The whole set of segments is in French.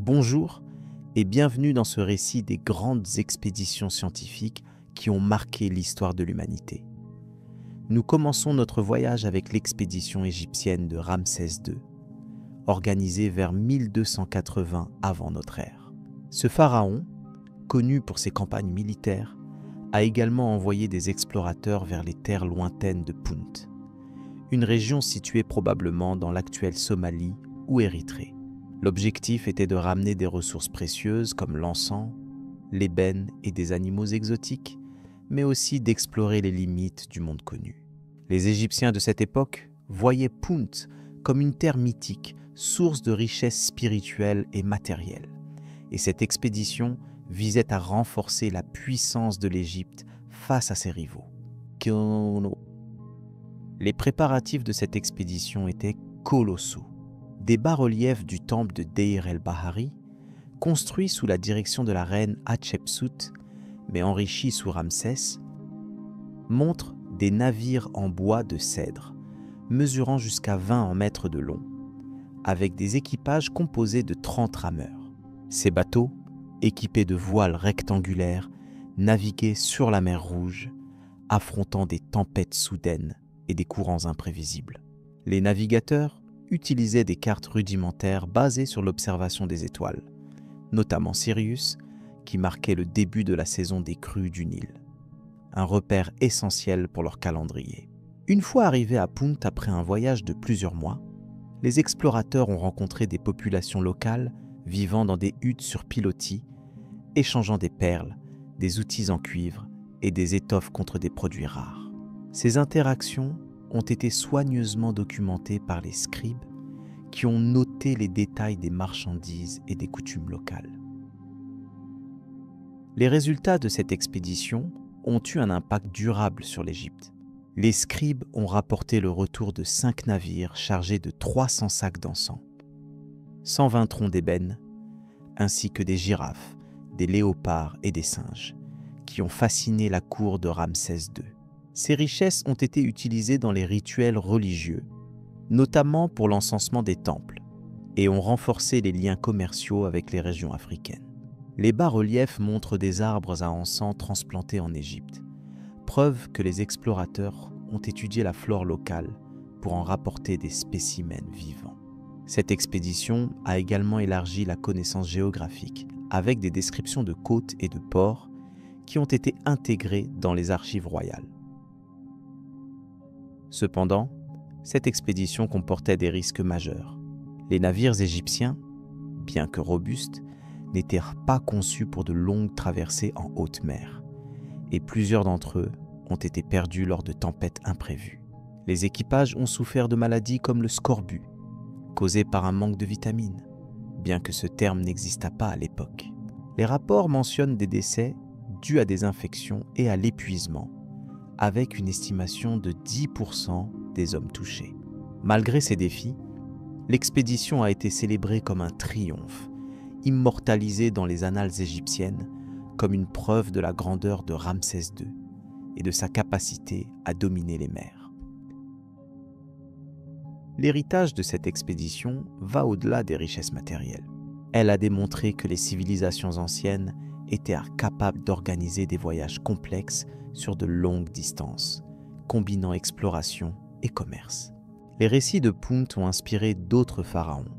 Bonjour et bienvenue dans ce récit des grandes expéditions scientifiques qui ont marqué l'histoire de l'humanité. Nous commençons notre voyage avec l'expédition égyptienne de Ramsès II, organisée vers 1280 avant notre ère. Ce pharaon, connu pour ses campagnes militaires, a également envoyé des explorateurs vers les terres lointaines de Punt, une région située probablement dans l'actuelle Somalie ou Érythrée. L'objectif était de ramener des ressources précieuses comme l'encens, l'ébène et des animaux exotiques, mais aussi d'explorer les limites du monde connu. Les Égyptiens de cette époque voyaient Punt comme une terre mythique, source de richesses spirituelles et matérielles. Et cette expédition visait à renforcer la puissance de l'Égypte face à ses rivaux. Les préparatifs de cette expédition étaient colossaux. Des bas-reliefs du temple de Deir el-Bahari, construits sous la direction de la reine Hatshepsut, mais enrichis sous Ramsès, montrent des navires en bois de cèdre, mesurant jusqu'à 20 en mètres de long, avec des équipages composés de 30 rameurs. Ces bateaux, équipés de voiles rectangulaires, naviguaient sur la mer Rouge, affrontant des tempêtes soudaines et des courants imprévisibles. Les navigateurs utilisaient des cartes rudimentaires basées sur l'observation des étoiles, notamment Sirius, qui marquait le début de la saison des crues du Nil, un repère essentiel pour leur calendrier. Une fois arrivés à Punt après un voyage de plusieurs mois, les explorateurs ont rencontré des populations locales vivant dans des huttes sur pilotis, échangeant des perles, des outils en cuivre et des étoffes contre des produits rares. Ces interactions ont été soigneusement documentées par les scribes qui ont noté les détails des marchandises et des coutumes locales. Les résultats de cette expédition ont eu un impact durable sur l'Égypte. Les scribes ont rapporté le retour de 5 navires chargés de 300 sacs d'encens, 120 troncs d'ébène, ainsi que des girafes, des léopards et des singes, qui ont fasciné la cour de Ramsès II. Ces richesses ont été utilisées dans les rituels religieux, notamment pour l'encensement des temples, et ont renforcé les liens commerciaux avec les régions africaines. Les bas-reliefs montrent des arbres à encens transplantés en Égypte, preuve que les explorateurs ont étudié la flore locale pour en rapporter des spécimens vivants. Cette expédition a également élargi la connaissance géographique, avec des descriptions de côtes et de ports qui ont été intégrées dans les archives royales. Cependant, cette expédition comportait des risques majeurs. Les navires égyptiens, bien que robustes, n'étaient pas conçus pour de longues traversées en haute mer, et plusieurs d'entre eux ont été perdus lors de tempêtes imprévues. Les équipages ont souffert de maladies comme le scorbut, causé par un manque de vitamines, bien que ce terme n'existât pas à l'époque. Les rapports mentionnent des décès dus à des infections et à l'épuisement, avec une estimation de 10% des hommes touchés. Malgré ces défis, l'expédition a été célébrée comme un triomphe, immortalisée dans les annales égyptiennes comme une preuve de la grandeur de Ramsès II et de sa capacité à dominer les mers. L'héritage de cette expédition va au-delà des richesses matérielles. Elle a démontré que les civilisations anciennes étaient capables d'organiser des voyages complexes sur de longues distances, combinant exploration et commerce. Les récits de Punt ont inspiré d'autres pharaons,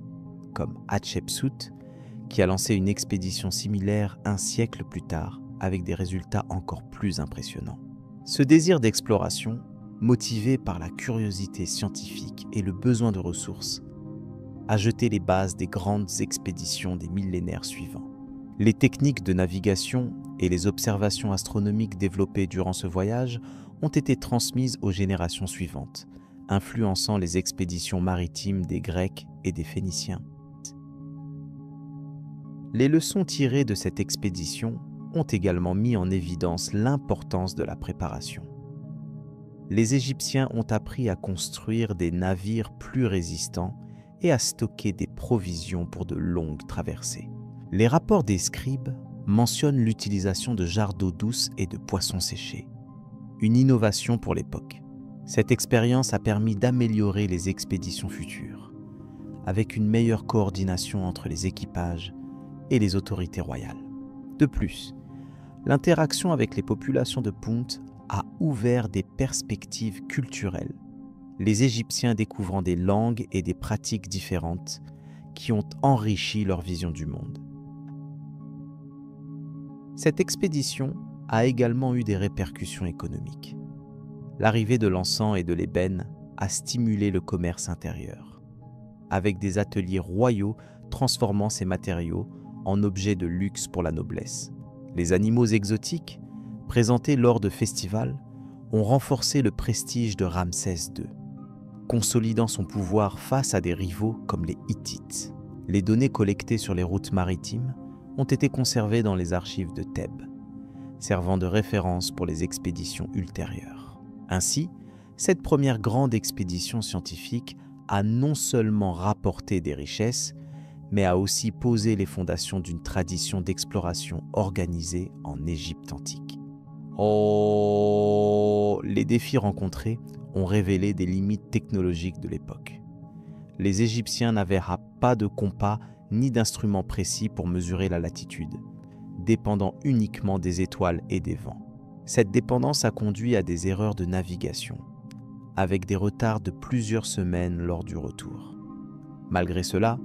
comme Hatshepsut, qui a lancé une expédition similaire un siècle plus tard, avec des résultats encore plus impressionnants. Ce désir d'exploration, motivé par la curiosité scientifique et le besoin de ressources, a jeté les bases des grandes expéditions des millénaires suivants. Les techniques de navigation et les observations astronomiques développées durant ce voyage ont été transmises aux générations suivantes, influençant les expéditions maritimes des Grecs et des Phéniciens. Les leçons tirées de cette expédition ont également mis en évidence l'importance de la préparation. Les Égyptiens ont appris à construire des navires plus résistants et à stocker des provisions pour de longues traversées. Les rapports des scribes mentionnent l'utilisation de jarres d'eau douce et de poissons séchés, une innovation pour l'époque. Cette expérience a permis d'améliorer les expéditions futures, avec une meilleure coordination entre les équipages, et les autorités royales. De plus, l'interaction avec les populations de Punt a ouvert des perspectives culturelles, les Égyptiens découvrant des langues et des pratiques différentes qui ont enrichi leur vision du monde. Cette expédition a également eu des répercussions économiques. L'arrivée de l'encens et de l'ébène a stimulé le commerce intérieur, avec des ateliers royaux transformant ces matériaux en objets de luxe pour la noblesse. Les animaux exotiques, présentés lors de festivals, ont renforcé le prestige de Ramsès II, consolidant son pouvoir face à des rivaux comme les Hittites. Les données collectées sur les routes maritimes ont été conservées dans les archives de Thèbes, servant de référence pour les expéditions ultérieures. Ainsi, cette première grande expédition scientifique a non seulement rapporté des richesses, mais a aussi posé les fondations d'une tradition d'exploration organisée en Égypte antique. Les défis rencontrés ont révélé des limites technologiques de l'époque. Les Égyptiens n'avaient pas de compas ni d'instruments précis pour mesurer la latitude, dépendant uniquement des étoiles et des vents. Cette dépendance a conduit à des erreurs de navigation, avec des retards de plusieurs semaines lors du retour. Malgré cela,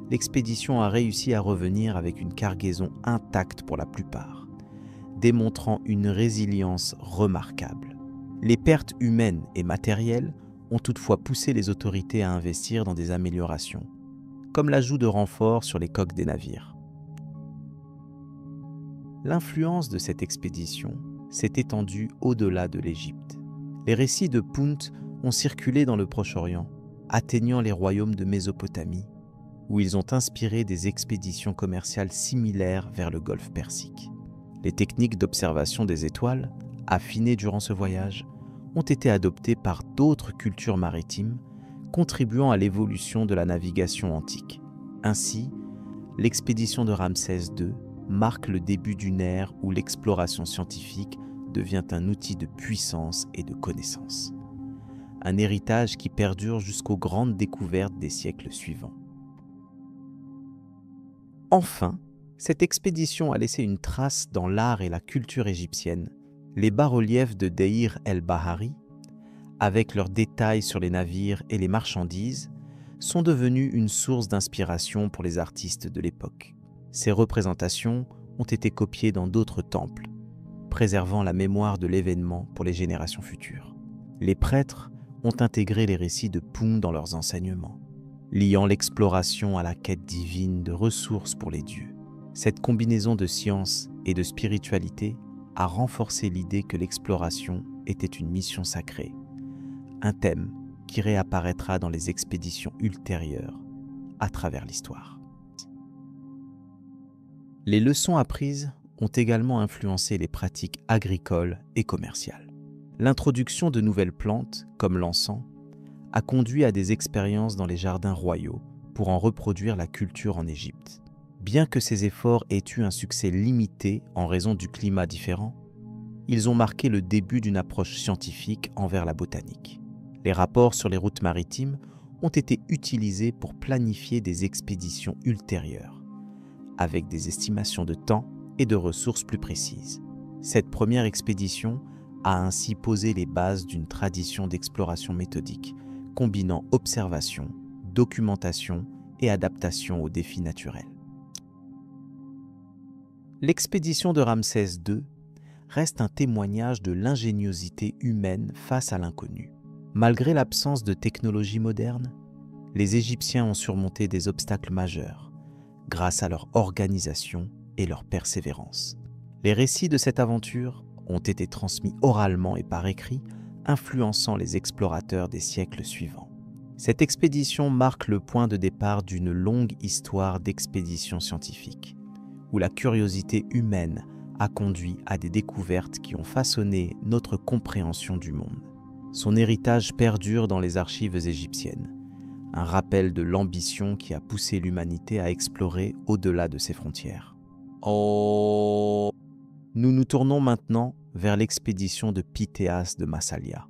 l'expédition a réussi à revenir avec une cargaison intacte pour la plupart, démontrant une résilience remarquable. Les pertes humaines et matérielles ont toutefois poussé les autorités à investir dans des améliorations, comme l'ajout de renforts sur les coques des navires. L'influence de cette expédition s'est étendue au-delà de l'Égypte. Les récits de Punt ont circulé dans le Proche-Orient, atteignant les royaumes de Mésopotamie, où ils ont inspiré des expéditions commerciales similaires vers le golfe Persique. Les techniques d'observation des étoiles, affinées durant ce voyage, ont été adoptées par d'autres cultures maritimes, contribuant à l'évolution de la navigation antique. Ainsi, l'expédition de Ramsès II marque le début d'une ère où l'exploration scientifique devient un outil de puissance et de connaissance. Un héritage qui perdure jusqu'aux grandes découvertes des siècles suivants. Enfin, cette expédition a laissé une trace dans l'art et la culture égyptienne. Les bas-reliefs de Deir el-Bahari, avec leurs détails sur les navires et les marchandises, sont devenus une source d'inspiration pour les artistes de l'époque. Ces représentations ont été copiées dans d'autres temples, préservant la mémoire de l'événement pour les générations futures. Les prêtres ont intégré les récits de Punt dans leurs enseignements, liant l'exploration à la quête divine de ressources pour les dieux. Cette combinaison de science et de spiritualité a renforcé l'idée que l'exploration était une mission sacrée, un thème qui réapparaîtra dans les expéditions ultérieures à travers l'histoire. Les leçons apprises ont également influencé les pratiques agricoles et commerciales. L'introduction de nouvelles plantes, comme l'encens, a conduit à des expériences dans les jardins royaux pour en reproduire la culture en Égypte. Bien que ces efforts aient eu un succès limité en raison du climat différent, ils ont marqué le début d'une approche scientifique envers la botanique. Les rapports sur les routes maritimes ont été utilisés pour planifier des expéditions ultérieures, avec des estimations de temps et de ressources plus précises. Cette première expédition a ainsi posé les bases d'une tradition d'exploration méthodique, combinant observation, documentation et adaptation aux défis naturels. L'expédition de Ramsès II reste un témoignage de l'ingéniosité humaine face à l'inconnu. Malgré l'absence de technologie moderne, les Égyptiens ont surmonté des obstacles majeurs grâce à leur organisation et leur persévérance. Les récits de cette aventure ont été transmis oralement et par écrit, influençant les explorateurs des siècles suivants. Cette expédition marque le point de départ d'une longue histoire d'expéditions scientifiques, où la curiosité humaine a conduit à des découvertes qui ont façonné notre compréhension du monde. Son héritage perdure dans les archives égyptiennes, un rappel de l'ambition qui a poussé l'humanité à explorer au-delà de ses frontières. Nous nous tournons maintenant vers l'expédition de Pythéas de Massalia,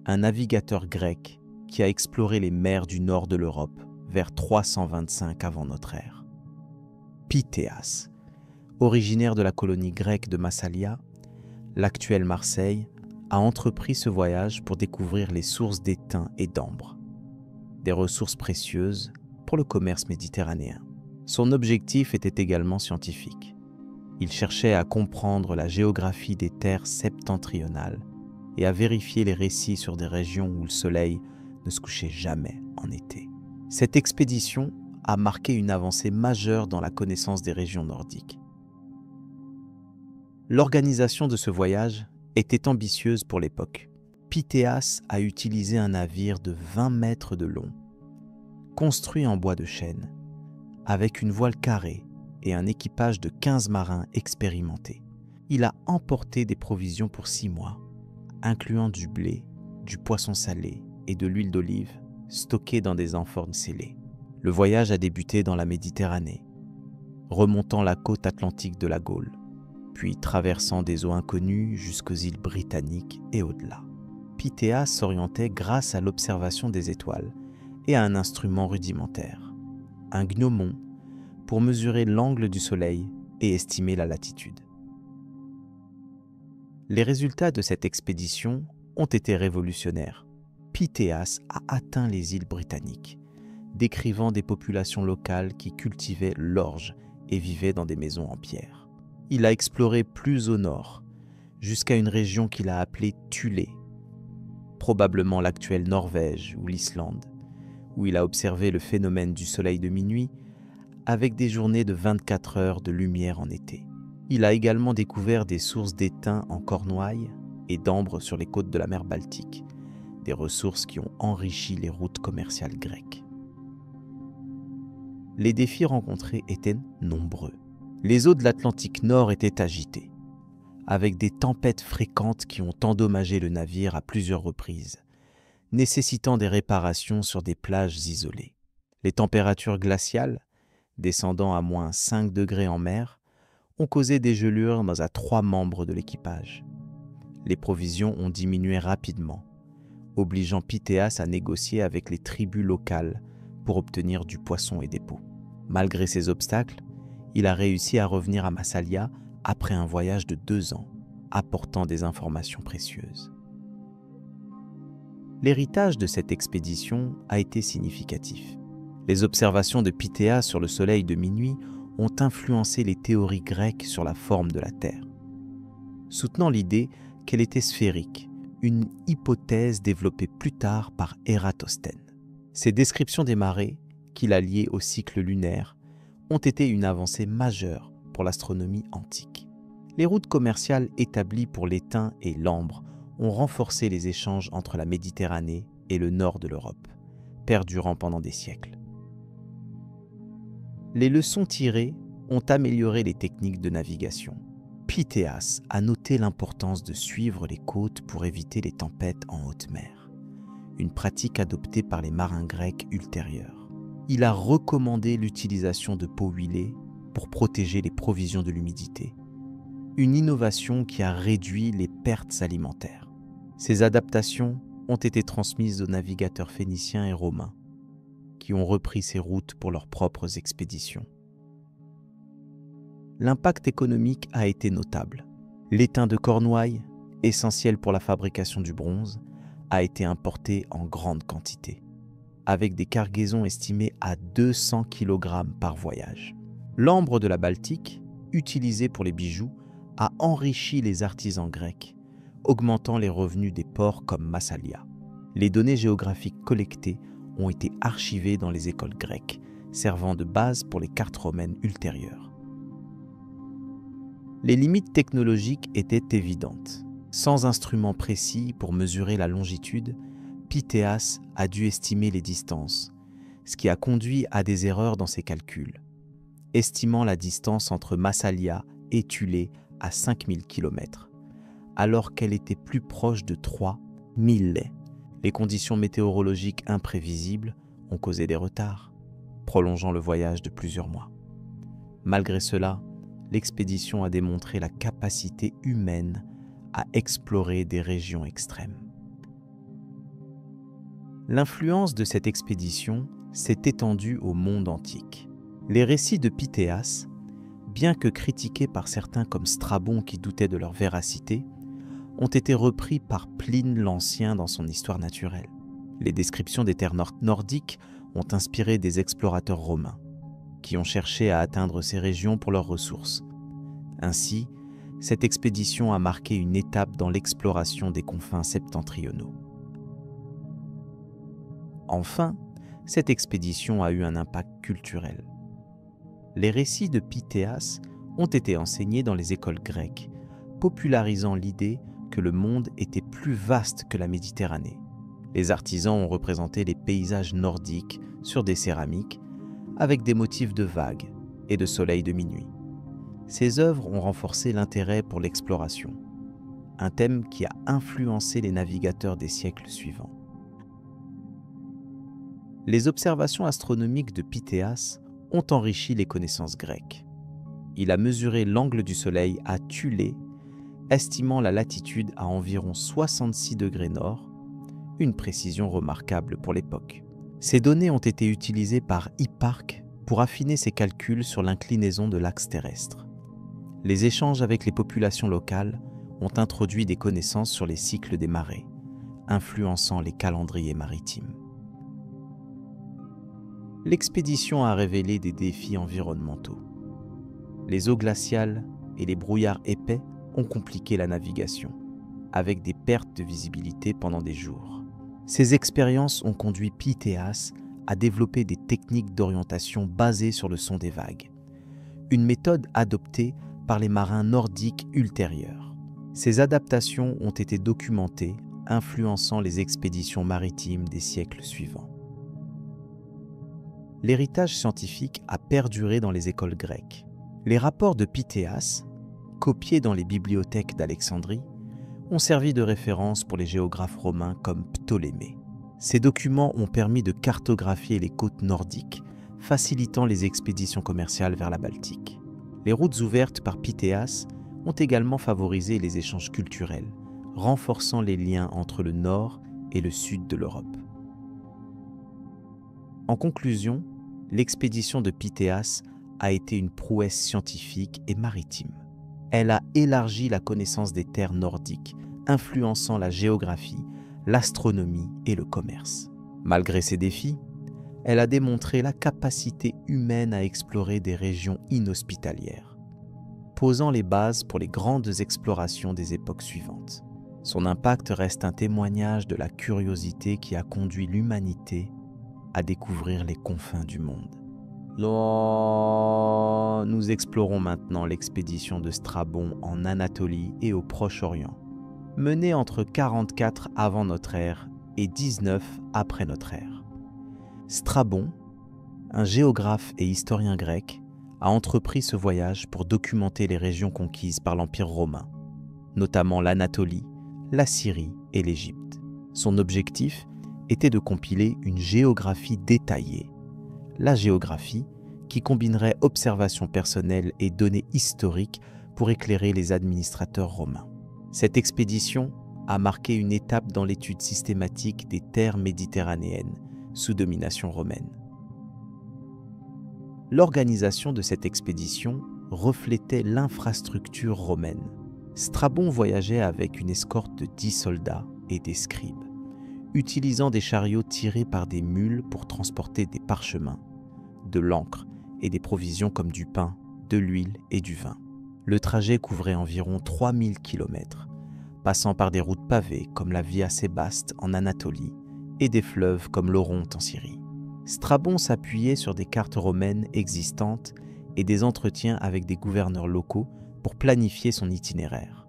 un navigateur grec qui a exploré les mers du nord de l'Europe vers 325 avant notre ère. Pythéas. Originaire de la colonie grecque de Massalia, l'actuelle Marseille, a entrepris ce voyage pour découvrir les sources d'étain et d'ambre, des ressources précieuses pour le commerce méditerranéen. Son objectif était également scientifique. Il cherchait à comprendre la géographie des terres septentrionales et à vérifier les récits sur des régions où le soleil ne se couchait jamais en été. Cette expédition a marqué une avancée majeure dans la connaissance des régions nordiques. L'organisation de ce voyage était ambitieuse pour l'époque. Pythéas a utilisé un navire de 20 mètres de long, construit en bois de chêne, avec une voile carrée et un équipage de 15 marins expérimentés. Il a emporté des provisions pour 6 mois, incluant du blé, du poisson salé et de l'huile d'olive stockés dans des amphores scellées. Le voyage a débuté dans la Méditerranée, remontant la côte atlantique de la Gaule, puis traversant des eaux inconnues jusqu'aux îles britanniques et au-delà. Pythéas s'orientait grâce à l'observation des étoiles et à un instrument rudimentaire, un gnomon, pour mesurer l'angle du soleil et estimer la latitude. Les résultats de cette expédition ont été révolutionnaires. Pythéas a atteint les îles britanniques, décrivant des populations locales qui cultivaient l'orge et vivaient dans des maisons en pierre. Il a exploré plus au nord, jusqu'à une région qu'il a appelée Thulé, probablement l'actuelle Norvège ou l'Islande, où il a observé le phénomène du soleil de minuit avec des journées de 24 heures de lumière en été. Il a également découvert des sources d'étain en Cornouailles et d'ambre sur les côtes de la mer Baltique, des ressources qui ont enrichi les routes commerciales grecques. Les défis rencontrés étaient nombreux. Les eaux de l'Atlantique Nord étaient agitées, avec des tempêtes fréquentes qui ont endommagé le navire à plusieurs reprises, nécessitant des réparations sur des plages isolées. Les températures glaciales, descendant à moins 5 degrés en mer, ont causé des gelures à 3 membres de l'équipage. Les provisions ont diminué rapidement, obligeant Pythéas à négocier avec les tribus locales pour obtenir du poisson et des peaux. Malgré ces obstacles, il a réussi à revenir à Massalia après un voyage de 2 ans, apportant des informations précieuses. L'héritage de cette expédition a été significatif. Les observations de Pythéas sur le soleil de minuit ont influencé les théories grecques sur la forme de la Terre, soutenant l'idée qu'elle était sphérique, une hypothèse développée plus tard par Ératosthène. Ces descriptions des marées, qu'il a liées au cycle lunaire, ont été une avancée majeure pour l'astronomie antique. Les routes commerciales établies pour l'étain et l'ambre ont renforcé les échanges entre la Méditerranée et le nord de l'Europe, perdurant pendant des siècles. Les leçons tirées ont amélioré les techniques de navigation. Pythéas a noté l'importance de suivre les côtes pour éviter les tempêtes en haute mer, une pratique adoptée par les marins grecs ultérieurs. Il a recommandé l'utilisation de peaux huilées pour protéger les provisions de l'humidité, une innovation qui a réduit les pertes alimentaires. Ces adaptations ont été transmises aux navigateurs phéniciens et romains, qui ont repris ces routes pour leurs propres expéditions. L'impact économique a été notable. L'étain de Cornouailles, essentiel pour la fabrication du bronze, a été importé en grande quantité, avec des cargaisons estimées à 200 kg par voyage. L'ambre de la Baltique, utilisé pour les bijoux, a enrichi les artisans grecs, augmentant les revenus des ports comme Massalia. Les données géographiques collectées ont été archivées dans les écoles grecques, servant de base pour les cartes romaines ultérieures. Les limites technologiques étaient évidentes. Sans instrument précis pour mesurer la longitude, Pythéas a dû estimer les distances, ce qui a conduit à des erreurs dans ses calculs, estimant la distance entre Massalia et Thulé à 5000 km, alors qu'elle était plus proche de 3000 laies. Les conditions météorologiques imprévisibles ont causé des retards, prolongeant le voyage de plusieurs mois. Malgré cela, l'expédition a démontré la capacité humaine à explorer des régions extrêmes. L'influence de cette expédition s'est étendue au monde antique. Les récits de Pythéas bien que critiqués par certains comme Strabon qui doutaient de leur véracité, ont été repris par Pline l'Ancien dans son Histoire naturelle. Les descriptions des terres nordiques ont inspiré des explorateurs romains, qui ont cherché à atteindre ces régions pour leurs ressources. Ainsi, cette expédition a marqué une étape dans l'exploration des confins septentrionaux. Enfin, cette expédition a eu un impact culturel. Les récits de Pythéas ont été enseignés dans les écoles grecques, popularisant l'idée que le monde était plus vaste que la Méditerranée. Les artisans ont représenté les paysages nordiques sur des céramiques avec des motifs de vagues et de soleil de minuit. Ces œuvres ont renforcé l'intérêt pour l'exploration, un thème qui a influencé les navigateurs des siècles suivants. Les observations astronomiques de Pythéas ont enrichi les connaissances grecques. Il a mesuré l'angle du Soleil à Thulé, estimant la latitude à environ 66 degrés nord, une précision remarquable pour l'époque. Ces données ont été utilisées par Hipparque pour affiner ses calculs sur l'inclinaison de l'axe terrestre. Les échanges avec les populations locales ont introduit des connaissances sur les cycles des marées, influençant les calendriers maritimes. L'expédition a révélé des défis environnementaux. Les eaux glaciales et les brouillards épais ont compliqué la navigation, avec des pertes de visibilité pendant des jours. Ces expériences ont conduit Pythéas à développer des techniques d'orientation basées sur le son des vagues, une méthode adoptée par les marins nordiques ultérieurs. Ces adaptations ont été documentées, influençant les expéditions maritimes des siècles suivants. L'héritage scientifique a perduré dans les écoles grecques. Les rapports de Pythéas, copiés dans les bibliothèques d'Alexandrie, ont servi de référence pour les géographes romains comme Ptolémée. Ces documents ont permis de cartographier les côtes nordiques, facilitant les expéditions commerciales vers la Baltique. Les routes ouvertes par Pythéas ont également favorisé les échanges culturels, renforçant les liens entre le nord et le sud de l'Europe. En conclusion, l'expédition de Pythéas a été une prouesse scientifique et maritime. Elle a élargi la connaissance des terres nordiques, influençant la géographie, l'astronomie et le commerce. Malgré ces défis, elle a démontré la capacité humaine à explorer des régions inhospitalières, posant les bases pour les grandes explorations des époques suivantes. Son impact reste un témoignage de la curiosité qui a conduit l'humanité à découvrir les confins du monde. Nous explorons maintenant l'expédition de Strabon en Anatolie et au Proche-Orient, menée entre 44 avant notre ère et 19 après notre ère. Strabon, un géographe et historien grec, a entrepris ce voyage pour documenter les régions conquises par l'Empire romain, notamment l'Anatolie, la Syrie et l'Égypte. Son objectif était de compiler une géographie détaillée, la géographie qui combinerait observations personnelles et données historiques pour éclairer les administrateurs romains. Cette expédition a marqué une étape dans l'étude systématique des terres méditerranéennes sous domination romaine. L'organisation de cette expédition reflétait l'infrastructure romaine. Strabon voyageait avec une escorte de 10 soldats et des scribes, utilisant des chariots tirés par des mules pour transporter des parchemins, de l'encre et des provisions comme du pain, de l'huile et du vin. Le trajet couvrait environ 3000 km, passant par des routes pavées comme la Via Sébaste en Anatolie et des fleuves comme l'Oronte en Syrie. Strabon s'appuyait sur des cartes romaines existantes et des entretiens avec des gouverneurs locaux pour planifier son itinéraire.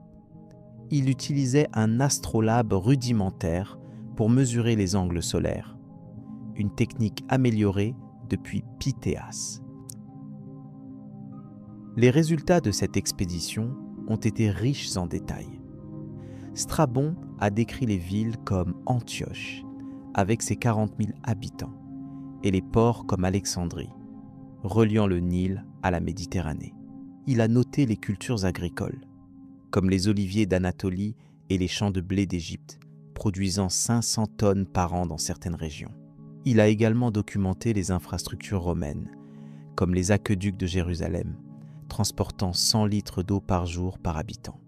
Il utilisait un astrolabe rudimentaire pour mesurer les angles solaires, une technique améliorée depuis Pythéas. Les résultats de cette expédition ont été riches en détails. Strabon a décrit les villes comme Antioche, avec ses 40 000 habitants, et les ports comme Alexandrie, reliant le Nil à la Méditerranée. Il a noté les cultures agricoles, comme les oliviers d'Anatolie et les champs de blé d'Égypte, produisant 500 tonnes par an dans certaines régions. Il a également documenté les infrastructures romaines, comme les aqueducs de Jérusalem, transportant 100 litres d'eau par jour par habitant.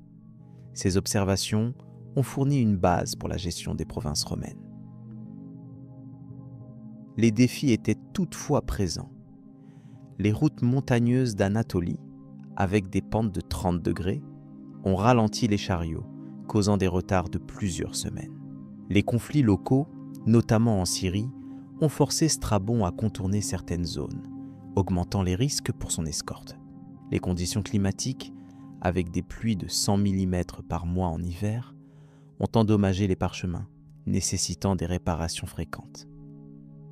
Ces observations ont fourni une base pour la gestion des provinces romaines. Les défis étaient toutefois présents. Les routes montagneuses d'Anatolie, avec des pentes de 30 degrés, ont ralenti les chariots, causant des retards de plusieurs semaines. Les conflits locaux, notamment en Syrie, ont forcé Strabon à contourner certaines zones, augmentant les risques pour son escorte. Les conditions climatiques, avec des pluies de 100 mm par mois en hiver, ont endommagé les parchemins, nécessitant des réparations fréquentes.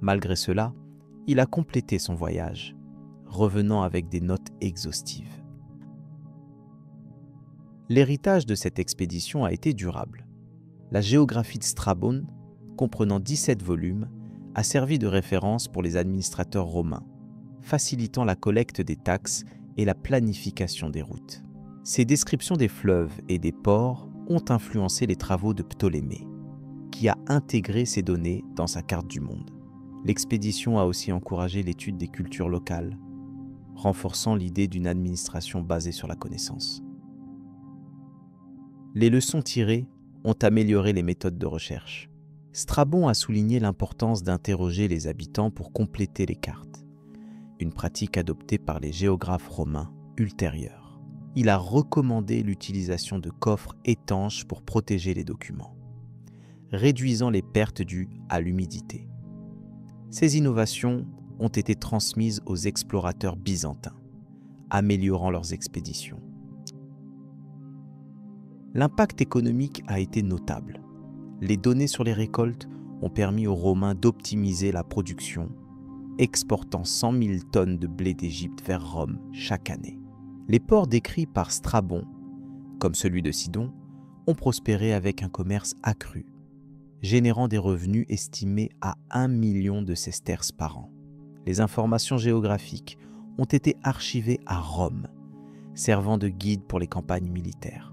Malgré cela, il a complété son voyage, revenant avec des notes exhaustives. L'héritage de cette expédition a été durable. La géographie de Strabon, comprenant 17 volumes, a servi de référence pour les administrateurs romains, facilitant la collecte des taxes et la planification des routes. Ces descriptions des fleuves et des ports ont influencé les travaux de Ptolémée, qui a intégré ces données dans sa carte du monde. L'expédition a aussi encouragé l'étude des cultures locales, renforçant l'idée d'une administration basée sur la connaissance. Les leçons tirées ont amélioré les méthodes de recherche. Strabon a souligné l'importance d'interroger les habitants pour compléter les cartes, une pratique adoptée par les géographes romains ultérieurs. Il a recommandé l'utilisation de coffres étanches pour protéger les documents, réduisant les pertes dues à l'humidité. Ces innovations ont été transmises aux explorateurs byzantins, améliorant leurs expéditions. L'impact économique a été notable. Les données sur les récoltes ont permis aux Romains d'optimiser la production, exportant 100 000 tonnes de blé d'Égypte vers Rome chaque année. Les ports décrits par Strabon, comme celui de Sidon, ont prospéré avec un commerce accru, générant des revenus estimés à 1 million de sesterces par an. Les informations géographiques ont été archivées à Rome, servant de guide pour les campagnes militaires.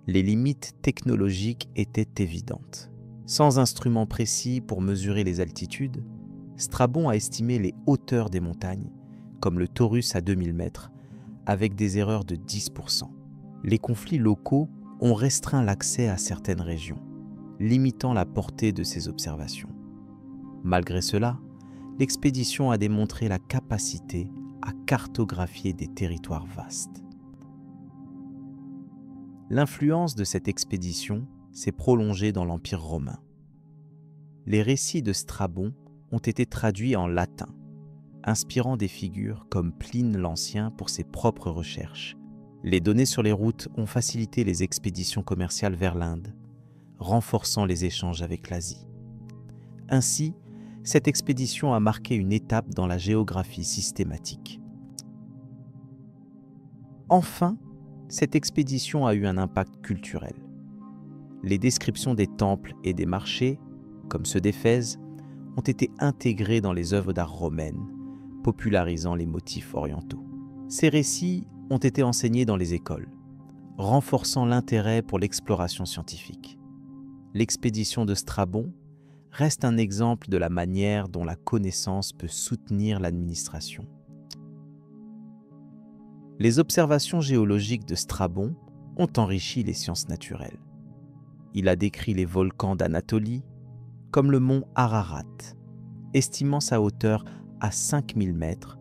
Les limites technologiques étaient évidentes. Sans instrument précis pour mesurer les altitudes, Strabon a estimé les hauteurs des montagnes, comme le Taurus à 2000 mètres, avec des erreurs de 10%. Les conflits locaux ont restreint l'accès à certaines régions, limitant la portée de ces observations. Malgré cela, l'expédition a démontré la capacité à cartographier des territoires vastes. L'influence de cette expédition s'est prolongée dans l'Empire romain. Les récits de Strabon ont été traduits en latin, inspirant des figures comme Pline l'Ancien pour ses propres recherches. Les données sur les routes ont facilité les expéditions commerciales vers l'Inde, renforçant les échanges avec l'Asie. Ainsi, cette expédition a marqué une étape dans la géographie systématique. Enfin, cette expédition a eu un impact culturel. Les descriptions des temples et des marchés, comme ceux d'Éphèse, ont été intégrées dans les œuvres d'art romaines, popularisant les motifs orientaux. Ces récits ont été enseignés dans les écoles, renforçant l'intérêt pour l'exploration scientifique. L'expédition de Strabon reste un exemple de la manière dont la connaissance peut soutenir l'administration. Les observations géologiques de Strabon ont enrichi les sciences naturelles. Il a décrit les volcans d'Anatolie, comme le mont Ararat, estimant sa hauteur à 5000 mètres,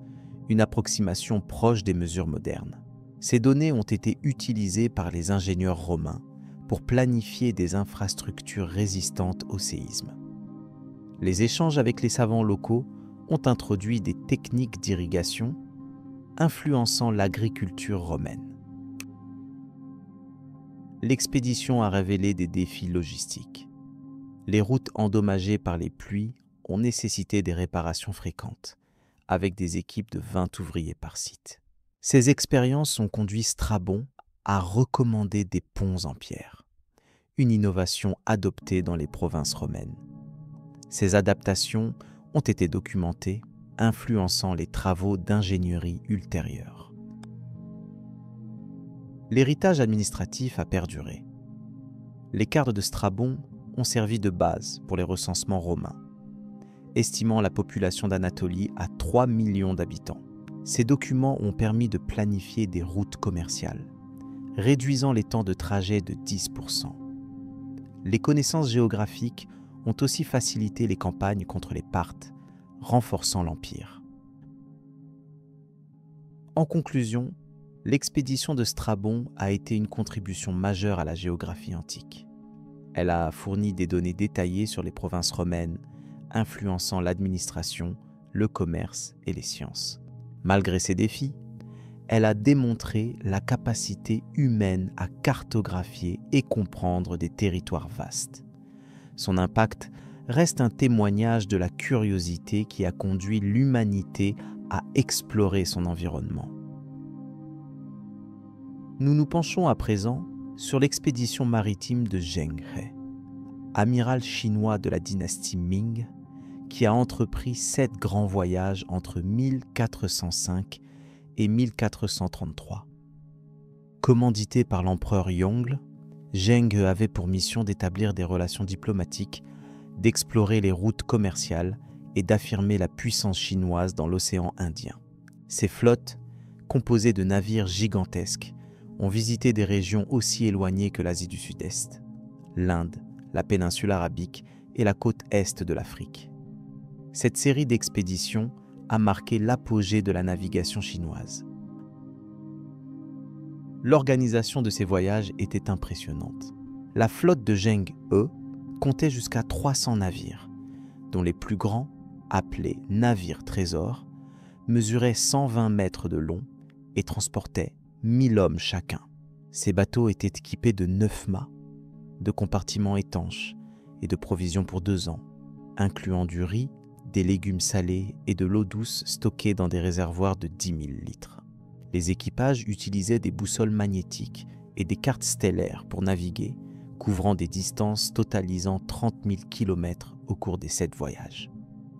une approximation proche des mesures modernes. Ces données ont été utilisées par les ingénieurs romains pour planifier des infrastructures résistantes au séisme. Les échanges avec les savants locaux ont introduit des techniques d'irrigation influençant l'agriculture romaine. L'expédition a révélé des défis logistiques. Les routes endommagées par les pluies ont nécessité des réparations fréquentes, avec des équipes de 20 ouvriers par site. Ces expériences ont conduit Strabon à recommander des ponts en pierre, une innovation adoptée dans les provinces romaines. Ces adaptations ont été documentées, influençant les travaux d'ingénierie ultérieurs. L'héritage administratif a perduré. Les cartes de Strabon ont servi de base pour les recensements romains, estimant la population d'Anatolie à 3 millions d'habitants. Ces documents ont permis de planifier des routes commerciales, réduisant les temps de trajet de 10%. Les connaissances géographiques ont aussi facilité les campagnes contre les Parthes, renforçant l'Empire. En conclusion, l'expédition de Strabon a été une contribution majeure à la géographie antique. Elle a fourni des données détaillées sur les provinces romaines, influençant l'administration, le commerce et les sciences. Malgré ces défis, elle a démontré la capacité humaine à cartographier et comprendre des territoires vastes. Son impact reste un témoignage de la curiosité qui a conduit l'humanité à explorer son environnement. Nous nous penchons à présent sur l'expédition maritime de Zheng He, amiral chinois de la dynastie Ming, qui a entrepris 7 grands voyages entre 1405 et 1433. Commandité par l'empereur Yongle, Zheng He avait pour mission d'établir des relations diplomatiques, d'explorer les routes commerciales et d'affirmer la puissance chinoise dans l'océan Indien. Ces flottes, composées de navires gigantesques, ont visité des régions aussi éloignées que l'Asie du Sud-Est, l'Inde, la péninsule arabique et la côte est de l'Afrique. Cette série d'expéditions a marqué l'apogée de la navigation chinoise. L'organisation de ces voyages était impressionnante. La flotte de Zheng He comptait jusqu'à 300 navires, dont les plus grands, appelés navires trésors, mesuraient 120 mètres de long et transportaient 1000 hommes chacun. Ces bateaux étaient équipés de 9 mâts, de compartiments étanches et de provisions pour 2 ans, incluant du riz, des légumes salés et de l'eau douce stockée dans des réservoirs de 10 000 litres. Les équipages utilisaient des boussoles magnétiques et des cartes stellaires pour naviguer, couvrant des distances totalisant 30 000 km au cours des 7 voyages.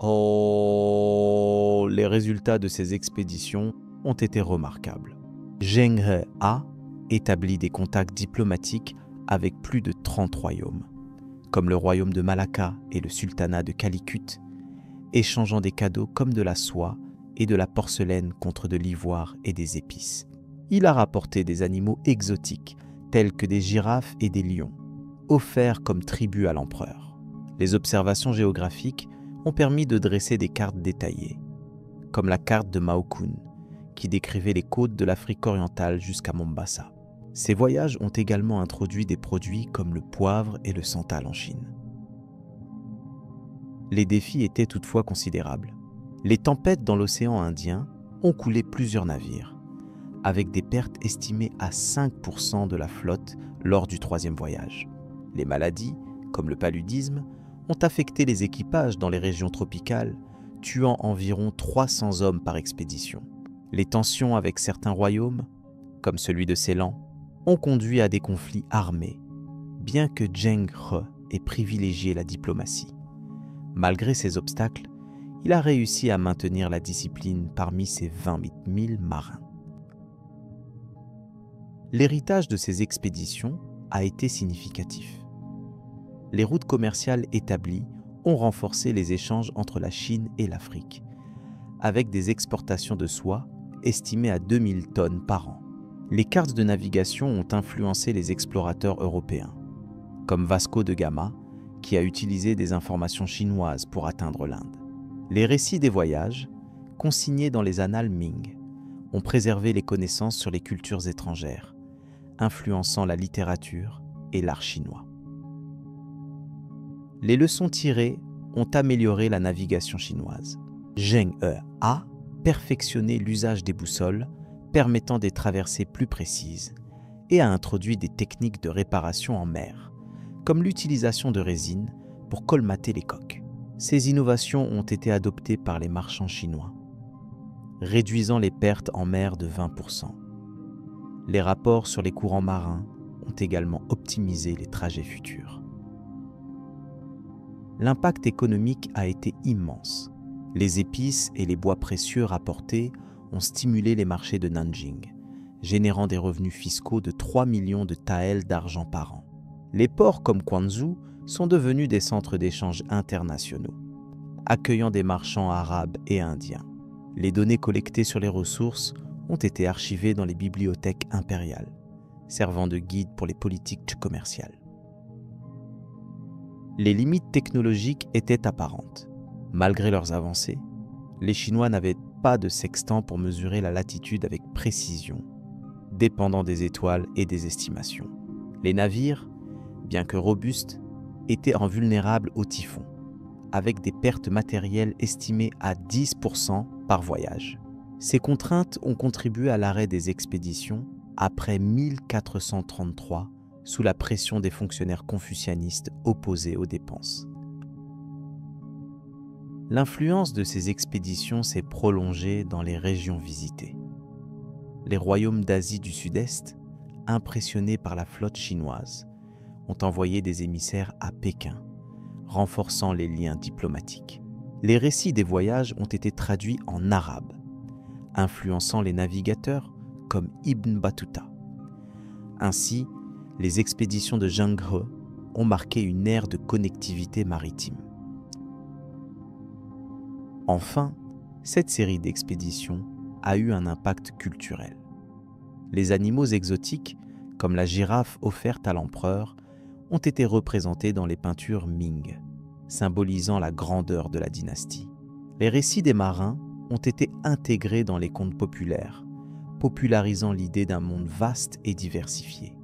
Oh, les résultats de ces expéditions ont été remarquables. Zheng He a établi des contacts diplomatiques avec plus de 30 royaumes, comme le royaume de Malacca et le sultanat de Calicut, échangeant des cadeaux comme de la soie et de la porcelaine contre de l'ivoire et des épices. Il a rapporté des animaux exotiques, tels que des girafes et des lions, offerts comme tribut à l'empereur. Les observations géographiques ont permis de dresser des cartes détaillées, comme la carte de Mao Kun, qui décrivait les côtes de l'Afrique orientale jusqu'à Mombasa. Ces voyages ont également introduit des produits comme le poivre et le santal en Chine. Les défis étaient toutefois considérables. Les tempêtes dans l'océan Indien ont coulé plusieurs navires, avec des pertes estimées à 5% de la flotte lors du 3e voyage. Les maladies, comme le paludisme, ont affecté les équipages dans les régions tropicales, tuant environ 300 hommes par expédition. Les tensions avec certains royaumes, comme celui de Ceylan, ont conduit à des conflits armés, bien que Zheng He ait privilégié la diplomatie. Malgré ces obstacles, il a réussi à maintenir la discipline parmi ses 20 000 marins. L'héritage de ces expéditions a été significatif. Les routes commerciales établies ont renforcé les échanges entre la Chine et l'Afrique, avec des exportations de soie estimées à 2000 tonnes par an. Les cartes de navigation ont influencé les explorateurs européens, comme Vasco de Gama, qui a utilisé des informations chinoises pour atteindre l'Inde. Les récits des voyages, consignés dans les annales Ming, ont préservé les connaissances sur les cultures étrangères, influençant la littérature et l'art chinois. Les leçons tirées ont amélioré la navigation chinoise. Zheng He a perfectionné l'usage des boussoles, permettant des traversées plus précises, et a introduit des techniques de réparation en mer, comme l'utilisation de résine pour colmater les coques. Ces innovations ont été adoptées par les marchands chinois, réduisant les pertes en mer de 20%. Les rapports sur les courants marins ont également optimisé les trajets futurs. L'impact économique a été immense. Les épices et les bois précieux rapportés ont stimulé les marchés de Nanjing, générant des revenus fiscaux de 3 millions de taels d'argent par an. Les ports comme Quanzhou sont devenus des centres d'échange internationaux, accueillant des marchands arabes et indiens. Les données collectées sur les ressources ont été archivées dans les bibliothèques impériales, servant de guide pour les politiques commerciales. Les limites technologiques étaient apparentes. Malgré leurs avancées, les Chinois n'avaient pas de sextant pour mesurer la latitude avec précision, dépendant des étoiles et des estimations. Les navires, bien que robustes, étaient invulnérables au typhon, avec des pertes matérielles estimées à 10% par voyage. Ces contraintes ont contribué à l'arrêt des expéditions après 1433 sous la pression des fonctionnaires confucianistes opposés aux dépenses. L'influence de ces expéditions s'est prolongée dans les régions visitées. Les royaumes d'Asie du Sud-Est, impressionnés par la flotte chinoise, ont envoyé des émissaires à Pékin, renforçant les liens diplomatiques. Les récits des voyages ont été traduits en arabe, influençant les navigateurs comme Ibn Battuta. Ainsi, les expéditions de Zheng He ont marqué une ère de connectivité maritime. Enfin, cette série d'expéditions a eu un impact culturel. Les animaux exotiques, comme la girafe offerte à l'empereur, ont été représentés dans les peintures Ming, symbolisant la grandeur de la dynastie. Les récits des marins ont été intégrés dans les contes populaires, popularisant l'idée d'un monde vaste et diversifié.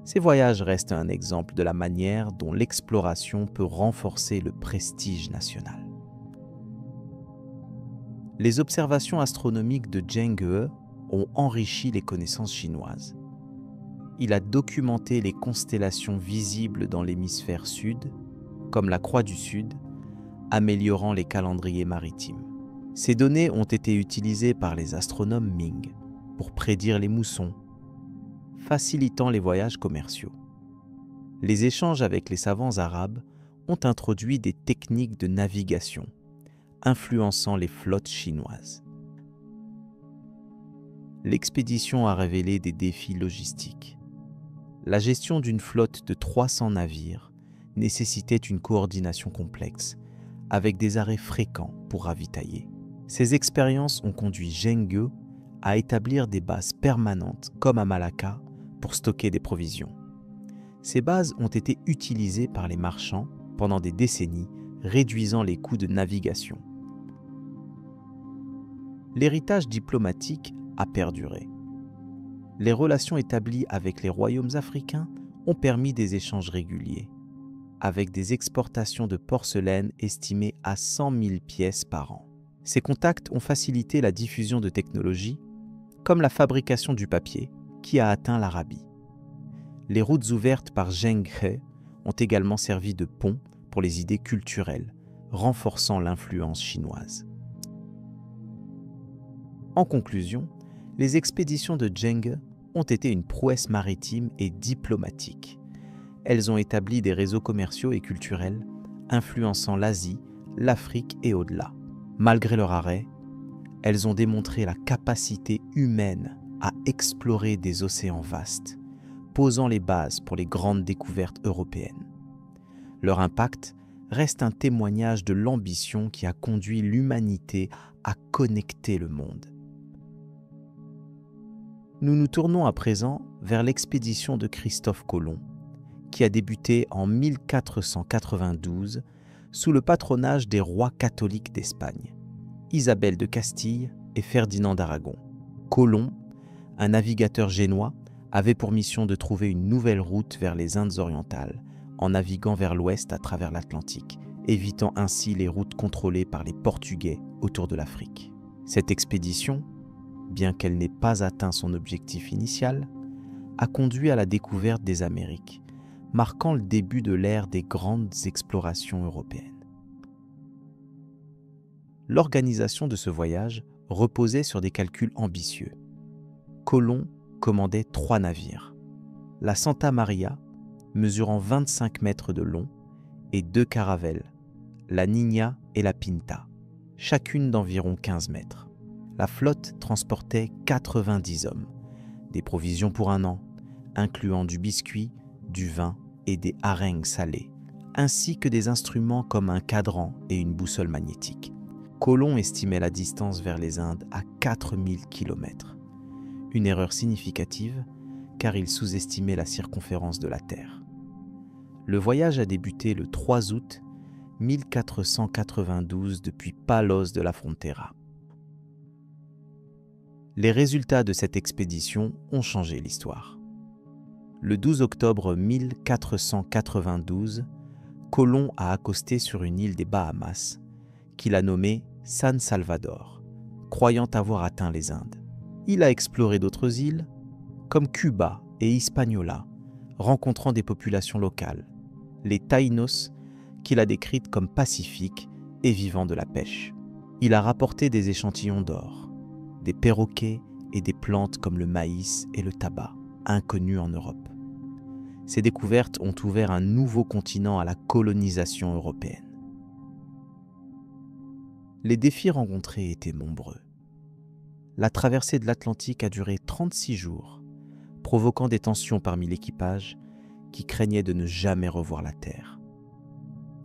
Ces voyages restent un exemple de la manière dont l'exploration peut renforcer le prestige national. Les observations astronomiques de Zheng He ont enrichi les connaissances chinoises. Il a documenté les constellations visibles dans l'hémisphère sud, comme la Croix du Sud, améliorant les calendriers maritimes. Ces données ont été utilisées par les astronomes Ming pour prédire les moussons, facilitant les voyages commerciaux. Les échanges avec les savants arabes ont introduit des techniques de navigation, influençant les flottes chinoises. L'expédition a révélé des défis logistiques. La gestion d'une flotte de 300 navires nécessitait une coordination complexe, avec des arrêts fréquents pour ravitailler. Ces expériences ont conduit Zheng He à établir des bases permanentes comme à Malacca pour stocker des provisions. Ces bases ont été utilisées par les marchands pendant des décennies, réduisant les coûts de navigation. L'héritage diplomatique a perduré. Les relations établies avec les royaumes africains ont permis des échanges réguliers, avec des exportations de porcelaine estimées à 100 000 pièces par an. Ces contacts ont facilité la diffusion de technologies, comme la fabrication du papier, qui a atteint l'Arabie. Les routes ouvertes par Zheng He ont également servi de pont pour les idées culturelles, renforçant l'influence chinoise. En conclusion, les expéditions de Zheng He ont été une prouesse maritime et diplomatique. Elles ont établi des réseaux commerciaux et culturels, influençant l'Asie, l'Afrique et au-delà. Malgré leur arrêt, elles ont démontré la capacité humaine à explorer des océans vastes, posant les bases pour les grandes découvertes européennes. Leur impact reste un témoignage de l'ambition qui a conduit l'humanité à connecter le monde. Nous nous tournons à présent vers l'expédition de Christophe Colomb, qui a débuté en 1492 sous le patronage des rois catholiques d'Espagne, Isabelle de Castille et Ferdinand d'Aragon. Colomb, un navigateur génois, avait pour mission de trouver une nouvelle route vers les Indes orientales, en naviguant vers l'ouest à travers l'Atlantique, évitant ainsi les routes contrôlées par les Portugais autour de l'Afrique. Cette expédition, bien qu'elle n'ait pas atteint son objectif initial, a conduit à la découverte des Amériques, marquant le début de l'ère des grandes explorations européennes. L'organisation de ce voyage reposait sur des calculs ambitieux. Colomb commandait 3 navires, la Santa Maria, mesurant 25 mètres de long, et 2 caravelles, la Niña et la Pinta, chacune d'environ 15 mètres. La flotte transportait 90 hommes, des provisions pour un an, incluant du biscuit, du vin et des harengs salés, ainsi que des instruments comme un cadran et une boussole magnétique. Colomb estimait la distance vers les Indes à 4000 km. Une erreur significative, car il sous-estimait la circonférence de la Terre. Le voyage a débuté le 3 août 1492 depuis Palos de la Frontera. Les résultats de cette expédition ont changé l'histoire. Le 12 octobre 1492, Colomb a accosté sur une île des Bahamas, qu'il a nommée San Salvador, croyant avoir atteint les Indes. Il a exploré d'autres îles, comme Cuba et Hispaniola, rencontrant des populations locales, les Taínos, qu'il a décrites comme pacifiques et vivant de la pêche. Il a rapporté des échantillons d'or, des perroquets et des plantes comme le maïs et le tabac, inconnus en Europe. Ces découvertes ont ouvert un nouveau continent à la colonisation européenne. Les défis rencontrés étaient nombreux. La traversée de l'Atlantique a duré 36 jours, provoquant des tensions parmi l'équipage qui craignait de ne jamais revoir la Terre.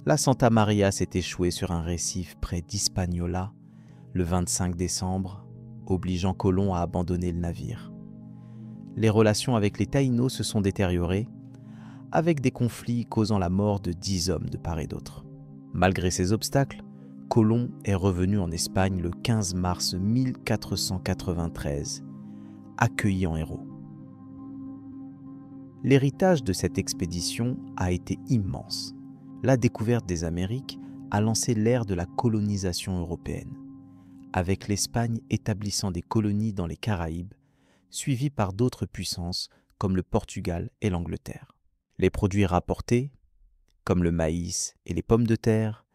La Santa Maria s'est échouée sur un récif près d'Hispaniola le 25 décembre, obligeant Colomb à abandonner le navire. Les relations avec les Taïnos se sont détériorées, avec des conflits causant la mort de 10 hommes de part et d'autre. Malgré ces obstacles, Colomb est revenu en Espagne le 15 mars 1493, accueilli en héros. L'héritage de cette expédition a été immense. La découverte des Amériques a lancé l'ère de la colonisation européenne, avec l'Espagne établissant des colonies dans les Caraïbes, suivies par d'autres puissances comme le Portugal et l'Angleterre. Les produits rapportés, comme le maïs et les pommes de terre,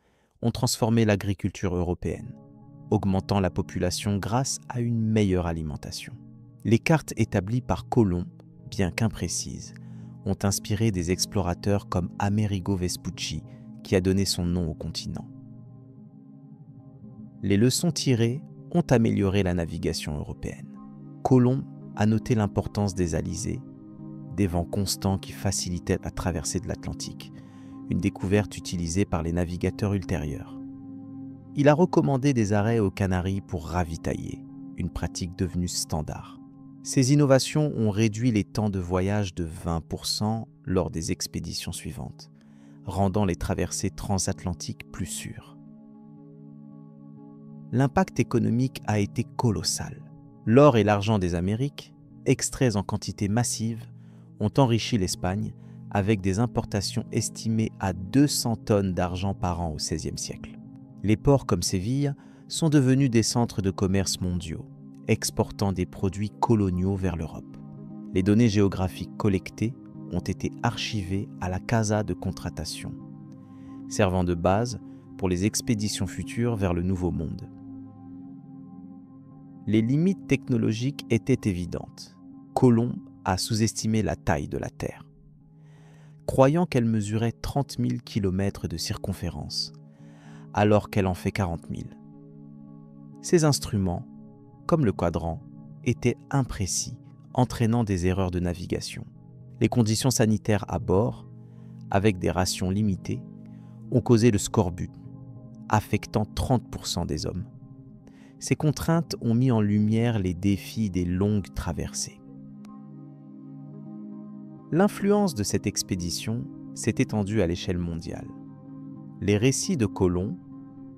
ont transformé l'agriculture européenne, augmentant la population grâce à une meilleure alimentation. Les cartes établies par Colomb, bien qu'imprécises, ont inspiré des explorateurs comme Amerigo Vespucci, qui a donné son nom au continent. Les leçons tirées ont amélioré la navigation européenne. Colomb a noté l'importance des alizés, des vents constants qui facilitaient la traversée de l'Atlantique, une découverte utilisée par les navigateurs ultérieurs. Il a recommandé des arrêts aux Canaries pour ravitailler, une pratique devenue standard. Ces innovations ont réduit les temps de voyage de 20% lors des expéditions suivantes, rendant les traversées transatlantiques plus sûres. L'impact économique a été colossal. L'or et l'argent des Amériques, extraits en quantité massive, ont enrichi l'Espagne avec des importations estimées à 200 tonnes d'argent par an au XVIe siècle. Les ports comme Séville sont devenus des centres de commerce mondiaux, exportant des produits coloniaux vers l'Europe. Les données géographiques collectées ont été archivées à la Casa de Contratación, servant de base pour les expéditions futures vers le Nouveau Monde. Les limites technologiques étaient évidentes. Colomb a sous-estimé la taille de la Terre, croyant qu'elle mesurait 30 000 km de circonférence, alors qu'elle en fait 40 000. Ces instruments, comme le quadrant, étaient imprécis, entraînant des erreurs de navigation. Les conditions sanitaires à bord, avec des rations limitées, ont causé le scorbut, affectant 30% des hommes. Ces contraintes ont mis en lumière les défis des longues traversées. L'influence de cette expédition s'est étendue à l'échelle mondiale. Les récits de Colomb,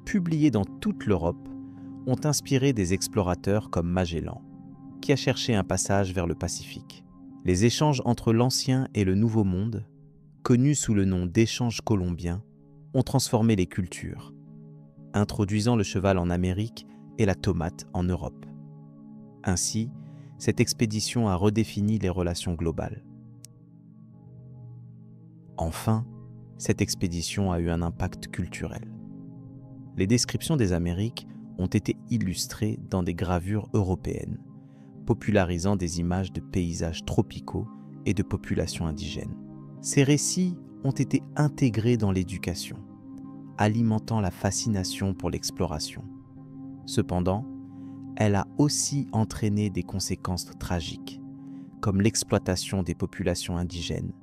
publiés dans toute l'Europe, ont inspiré des explorateurs comme Magellan, qui a cherché un passage vers le Pacifique. Les échanges entre l'Ancien et le Nouveau Monde, connus sous le nom d'échanges colombiens, ont transformé les cultures, introduisant le cheval en Amérique et la tomate en Europe. Ainsi, cette expédition a redéfini les relations globales. Enfin, cette expédition a eu un impact culturel. Les descriptions des Amériques ont été illustrées dans des gravures européennes, popularisant des images de paysages tropicaux et de populations indigènes. Ces récits ont été intégrés dans l'éducation, alimentant la fascination pour l'exploration. Cependant, elle a aussi entraîné des conséquences tragiques, comme l'exploitation des populations indigènes,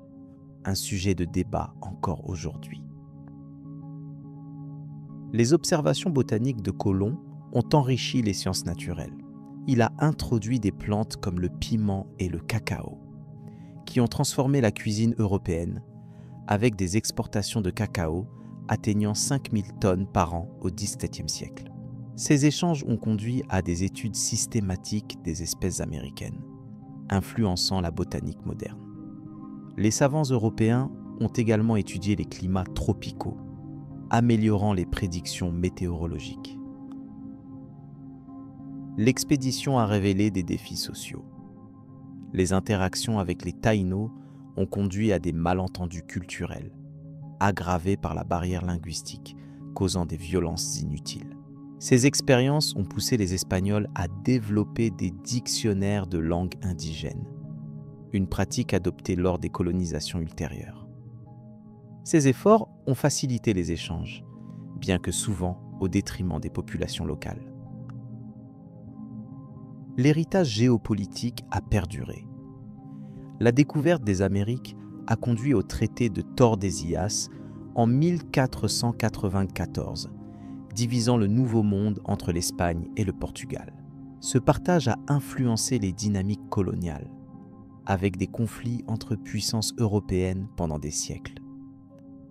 un sujet de débat encore aujourd'hui. Les observations botaniques de Colomb ont enrichi les sciences naturelles. Il a introduit des plantes comme le piment et le cacao, qui ont transformé la cuisine européenne, avec des exportations de cacao atteignant 5000 tonnes par an au XVIIe siècle. Ces échanges ont conduit à des études systématiques des espèces américaines, influençant la botanique moderne. Les savants européens ont également étudié les climats tropicaux, améliorant les prédictions météorologiques. L'expédition a révélé des défis sociaux. Les interactions avec les Taïnos ont conduit à des malentendus culturels, aggravés par la barrière linguistique, causant des violences inutiles. Ces expériences ont poussé les Espagnols à développer des dictionnaires de langues indigènes, une pratique adoptée lors des colonisations ultérieures. Ces efforts ont facilité les échanges, bien que souvent au détriment des populations locales. L'héritage géopolitique a perduré. La découverte des Amériques a conduit au traité de Tordesillas en 1494, divisant le Nouveau Monde entre l'Espagne et le Portugal. Ce partage a influencé les dynamiques coloniales, avec des conflits entre puissances européennes pendant des siècles.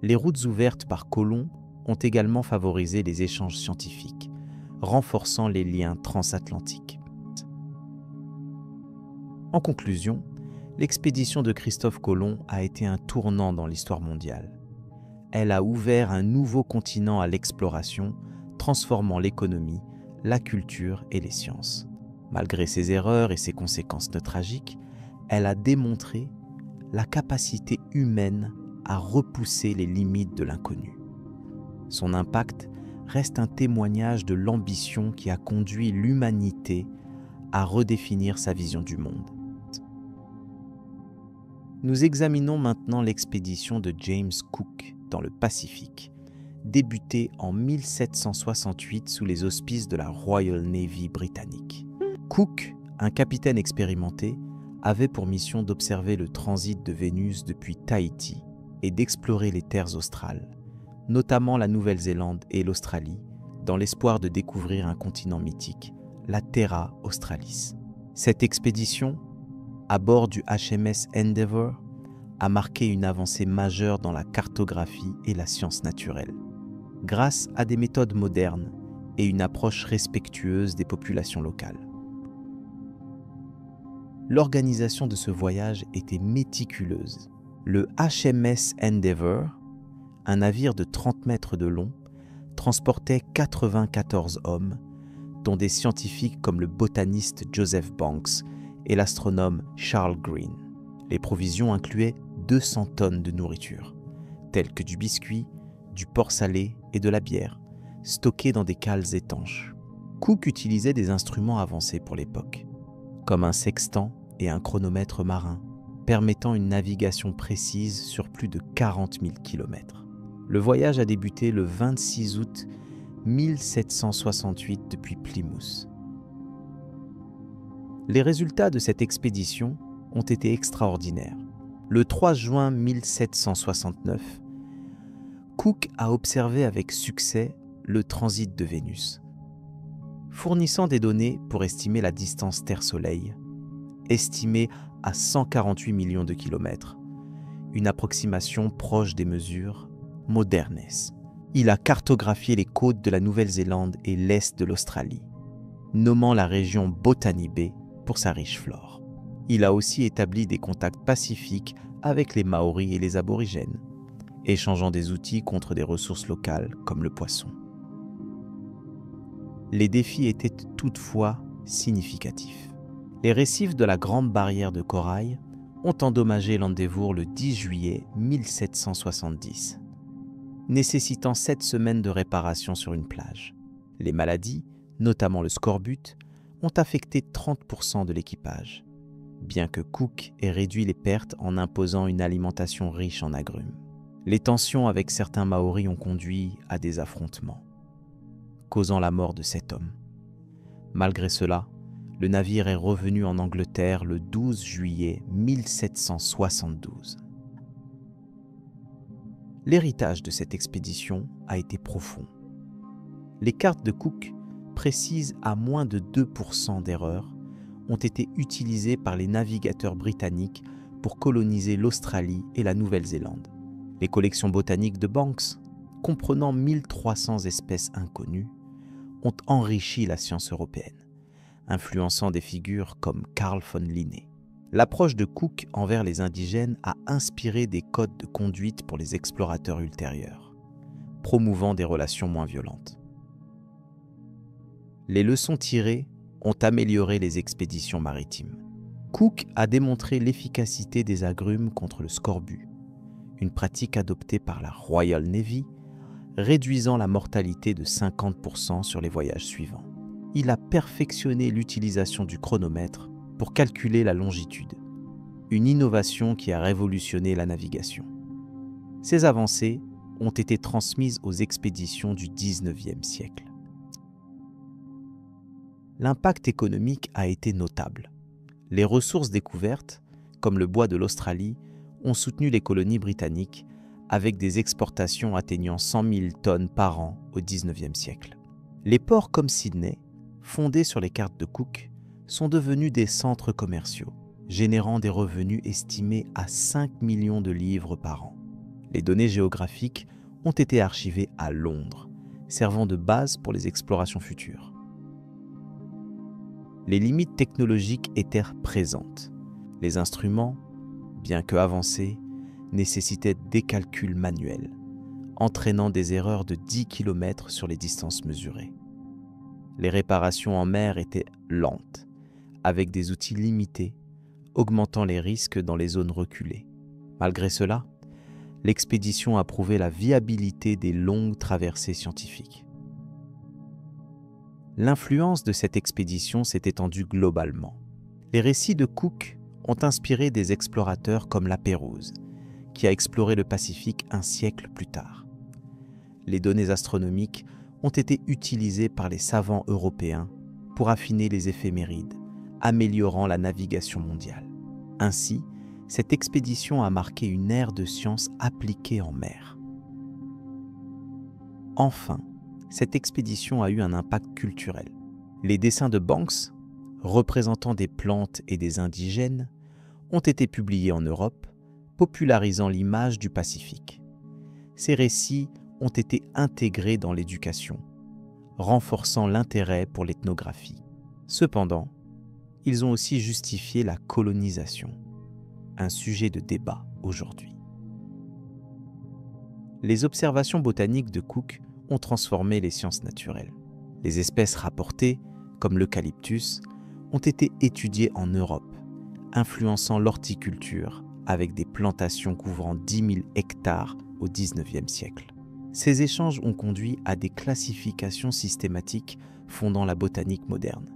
Les routes ouvertes par Colomb ont également favorisé les échanges scientifiques, renforçant les liens transatlantiques. En conclusion, l'expédition de Christophe Colomb a été un tournant dans l'histoire mondiale. Elle a ouvert un nouveau continent à l'exploration, transformant l'économie, la culture et les sciences. Malgré ses erreurs et ses conséquences tragiques, elle a démontré la capacité humaine à repousser les limites de l'inconnu. Son impact reste un témoignage de l'ambition qui a conduit l'humanité à redéfinir sa vision du monde. Nous examinons maintenant l'expédition de James Cook dans le Pacifique, débutée en 1768 sous les auspices de la Royal Navy britannique. Cook, un capitaine expérimenté, avait pour mission d'observer le transit de Vénus depuis Tahiti et d'explorer les terres australes, notamment la Nouvelle-Zélande et l'Australie, dans l'espoir de découvrir un continent mythique, la Terra Australis. Cette expédition, à bord du HMS Endeavour, a marqué une avancée majeure dans la cartographie et la science naturelle, grâce à des méthodes modernes et une approche respectueuse des populations locales. L'organisation de ce voyage était méticuleuse. Le HMS Endeavour, un navire de 30 mètres de long, transportait 94 hommes, dont des scientifiques comme le botaniste Joseph Banks et l'astronome Charles Green. Les provisions incluaient 200 tonnes de nourriture, telles que du biscuit, du porc salé et de la bière, stockés dans des cales étanches. Cook utilisait des instruments avancés pour l'époque, comme un sextant et un chronomètre marin, permettant une navigation précise sur plus de 40 000 km. Le voyage a débuté le 26 août 1768 depuis Plymouth. Les résultats de cette expédition ont été extraordinaires. Le 3 juin 1769, Cook a observé avec succès le transit de Vénus, fournissant des données pour estimer la distance Terre-Soleil, estimée à 148 millions de kilomètres, une approximation proche des mesures modernes. Il a cartographié les côtes de la Nouvelle-Zélande et l'est de l'Australie, nommant la région Botany Bay pour sa riche flore. Il a aussi établi des contacts pacifiques avec les Maoris et les aborigènes, échangeant des outils contre des ressources locales comme le poisson. Les défis étaient toutefois significatifs. Les récifs de la Grande Barrière de Corail ont endommagé l'Endeavour le 10 juillet 1770, nécessitant 7 semaines de réparation sur une plage. Les maladies, notamment le scorbut, ont affecté 30% de l'équipage, bien que Cook ait réduit les pertes en imposant une alimentation riche en agrumes. Les tensions avec certains Maoris ont conduit à des affrontements, causant la mort de 7 hommes. Malgré cela, le navire est revenu en Angleterre le 12 juillet 1772. L'héritage de cette expédition a été profond. Les cartes de Cook, précises à moins de 2% d'erreur, ont été utilisées par les navigateurs britanniques pour coloniser l'Australie et la Nouvelle-Zélande. Les collections botaniques de Banks, comprenant 1300 espèces inconnues, ont enrichi la science européenne, influençant des figures comme Carl von Linné. L'approche de Cook envers les indigènes a inspiré des codes de conduite pour les explorateurs ultérieurs, promouvant des relations moins violentes. Les leçons tirées ont amélioré les expéditions maritimes. Cook a démontré l'efficacité des agrumes contre le scorbut, une pratique adoptée par la Royal Navy, réduisant la mortalité de 50% sur les voyages suivants. Il a perfectionné l'utilisation du chronomètre pour calculer la longitude, une innovation qui a révolutionné la navigation. Ces avancées ont été transmises aux expéditions du XIXe siècle. L'impact économique a été notable. Les ressources découvertes, comme le bois de l'Australie, ont soutenu les colonies britanniques avec des exportations atteignant 100 000 tonnes par an au XIXe siècle. Les ports comme Sydney, fondés sur les cartes de Cook, sont devenus des centres commerciaux, générant des revenus estimés à 5 millions de livres par an. Les données géographiques ont été archivées à Londres, servant de base pour les explorations futures. Les limites technologiques étaient présentes. Les instruments, bien que avancés, nécessitaient des calculs manuels, entraînant des erreurs de 10 km sur les distances mesurées. Les réparations en mer étaient lentes, avec des outils limités, augmentant les risques dans les zones reculées. Malgré cela, l'expédition a prouvé la viabilité des longues traversées scientifiques. L'influence de cette expédition s'est étendue globalement. Les récits de Cook ont inspiré des explorateurs comme La Pérouse, qui a exploré le Pacifique un siècle plus tard. Les données astronomiques ont été utilisées par les savants européens pour affiner les éphémérides, améliorant la navigation mondiale. Ainsi, cette expédition a marqué une ère de sciences appliquées en mer. Enfin, cette expédition a eu un impact culturel. Les dessins de Banks, représentant des plantes et des indigènes, ont été publiés en Europe, popularisant l'image du Pacifique. Ces récits ont été intégrés dans l'éducation, renforçant l'intérêt pour l'ethnographie. Cependant, ils ont aussi justifié la colonisation, un sujet de débat aujourd'hui. Les observations botaniques de Cook ont transformé les sciences naturelles. Les espèces rapportées, comme l'eucalyptus, ont été étudiées en Europe, influençant l'horticulture avec des plantations couvrant 10 000 hectares au XIXe siècle. Ces échanges ont conduit à des classifications systématiques fondant la botanique moderne.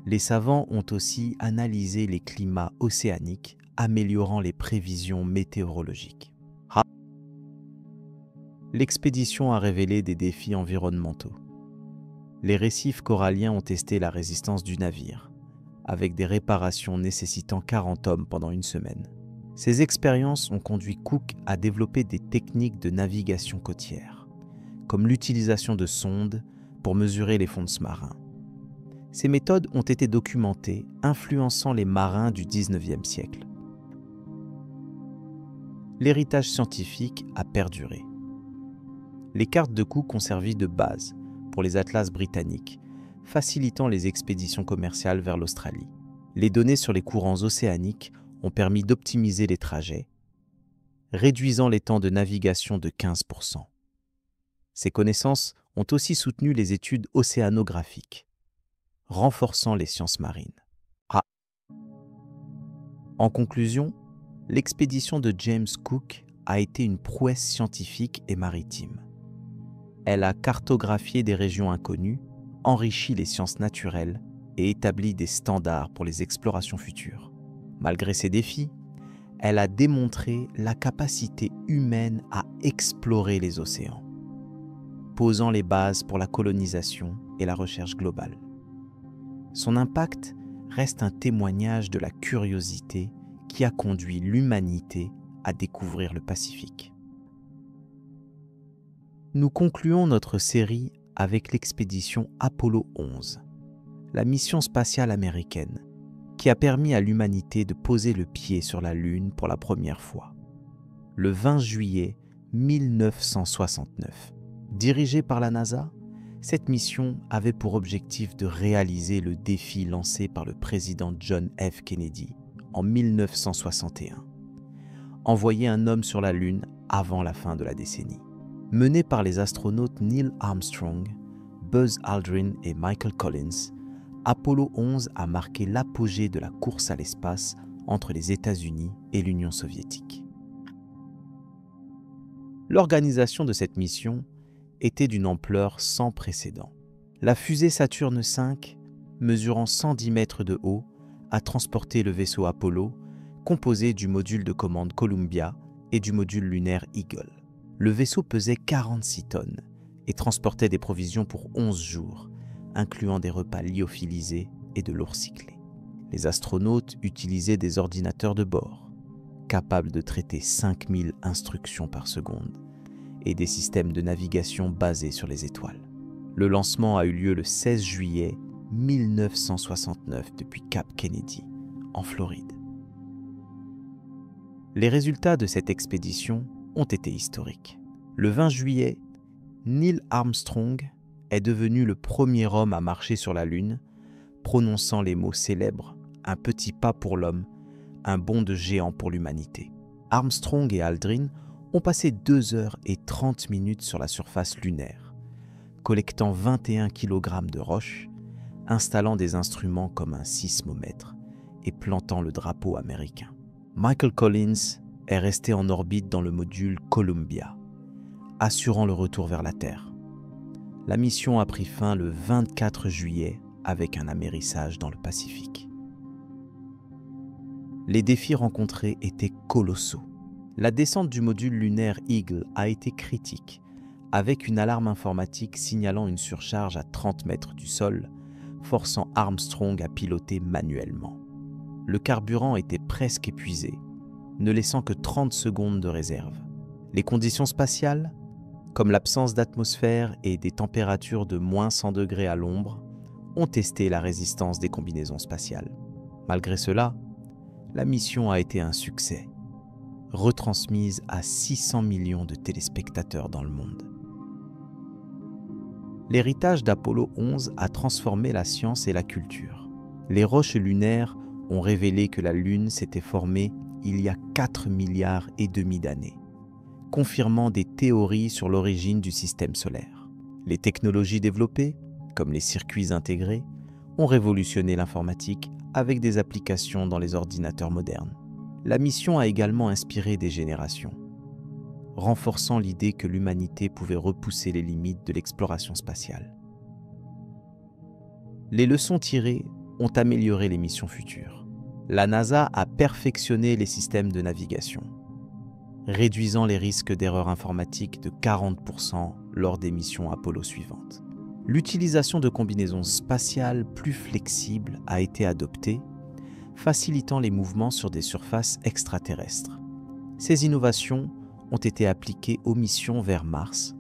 Les savants ont aussi analysé les climats océaniques, améliorant les prévisions météorologiques. L'expédition a révélé des défis environnementaux. Les récifs coralliens ont testé la résistance du navire, avec des réparations nécessitant 40 hommes pendant une semaine. Ces expériences ont conduit Cook à développer des techniques de navigation côtière, comme l'utilisation de sondes pour mesurer les fonds marins. Ces méthodes ont été documentées, influençant les marins du XIXe siècle. L'héritage scientifique a perduré. Les cartes de Cook ont servi de base pour les atlas britanniques, facilitant les expéditions commerciales vers l'Australie. Les données sur les courants océaniques ont permis d'optimiser les trajets, réduisant les temps de navigation de 15%. Ces connaissances ont aussi soutenu les études océanographiques, renforçant les sciences marines. En conclusion, l'expédition de James Cook a été une prouesse scientifique et maritime. Elle a cartographié des régions inconnues, enrichi les sciences naturelles et établi des standards pour les explorations futures. Malgré ces défis, elle a démontré la capacité humaine à explorer les océans, posant les bases pour la colonisation et la recherche globale. Son impact reste un témoignage de la curiosité qui a conduit l'humanité à découvrir le Pacifique. Nous concluons notre série avec l'expédition Apollo 11, la mission spatiale américaine qui a permis à l'humanité de poser le pied sur la Lune pour la première fois. Le 20 juillet 1969, dirigée par la NASA, cette mission avait pour objectif de réaliser le défi lancé par le président John F. Kennedy en 1961. Envoyer un homme sur la Lune avant la fin de la décennie. Menée par les astronautes Neil Armstrong, Buzz Aldrin et Michael Collins, Apollo 11 a marqué l'apogée de la course à l'espace entre les États-Unis et l'Union soviétique. L'organisation de cette mission était d'une ampleur sans précédent. La fusée Saturne V, mesurant 110 mètres de haut, a transporté le vaisseau Apollo, composé du module de commande Columbia et du module lunaire Eagle. Le vaisseau pesait 46 tonnes et transportait des provisions pour 11 jours, incluant des repas lyophilisés et de l'eau recyclée. Les astronautes utilisaient des ordinateurs de bord, capables de traiter 5000 instructions par seconde, et des systèmes de navigation basés sur les étoiles. Le lancement a eu lieu le 16 juillet 1969 depuis Cap Kennedy, en Floride. Les résultats de cette expédition ont été historiques. Le 20 juillet, Neil Armstrong est devenu le premier homme à marcher sur la Lune, prononçant les mots célèbres « Un petit pas pour l'homme, un bond de géant pour l'humanité ». Armstrong et Aldrin ont passé 2 heures et 30 minutes sur la surface lunaire, collectant 21 kg de roches, installant des instruments comme un sismomètre et plantant le drapeau américain. Michael Collins est resté en orbite dans le module Columbia, assurant le retour vers la Terre. La mission a pris fin le 24 juillet avec un amérissage dans le Pacifique. Les défis rencontrés étaient colossaux. La descente du module lunaire Eagle a été critique, avec une alarme informatique signalant une surcharge à 30 mètres du sol, forçant Armstrong à piloter manuellement. Le carburant était presque épuisé, ne laissant que 30 secondes de réserve. Les conditions spatiales, comme l'absence d'atmosphère et des températures de moins 100 degrés à l'ombre, ont testé la résistance des combinaisons spatiales. Malgré cela, la mission a été un succès, retransmise à 600 millions de téléspectateurs dans le monde. L'héritage d'Apollo 11 a transformé la science et la culture. Les roches lunaires ont révélé que la Lune s'était formée il y a 4,5 milliards d'années, confirmant des théories sur l'origine du système solaire. Les technologies développées, comme les circuits intégrés, ont révolutionné l'informatique avec des applications dans les ordinateurs modernes. La mission a également inspiré des générations, renforçant l'idée que l'humanité pouvait repousser les limites de l'exploration spatiale. Les leçons tirées ont amélioré les missions futures. La NASA a perfectionné les systèmes de navigation, réduisant les risques d'erreurs informatiques de 40% lors des missions Apollo suivantes. L'utilisation de combinaisons spatiales plus flexibles a été adoptée, facilitant les mouvements sur des surfaces extraterrestres. Ces innovations ont été appliquées aux missions vers Mars,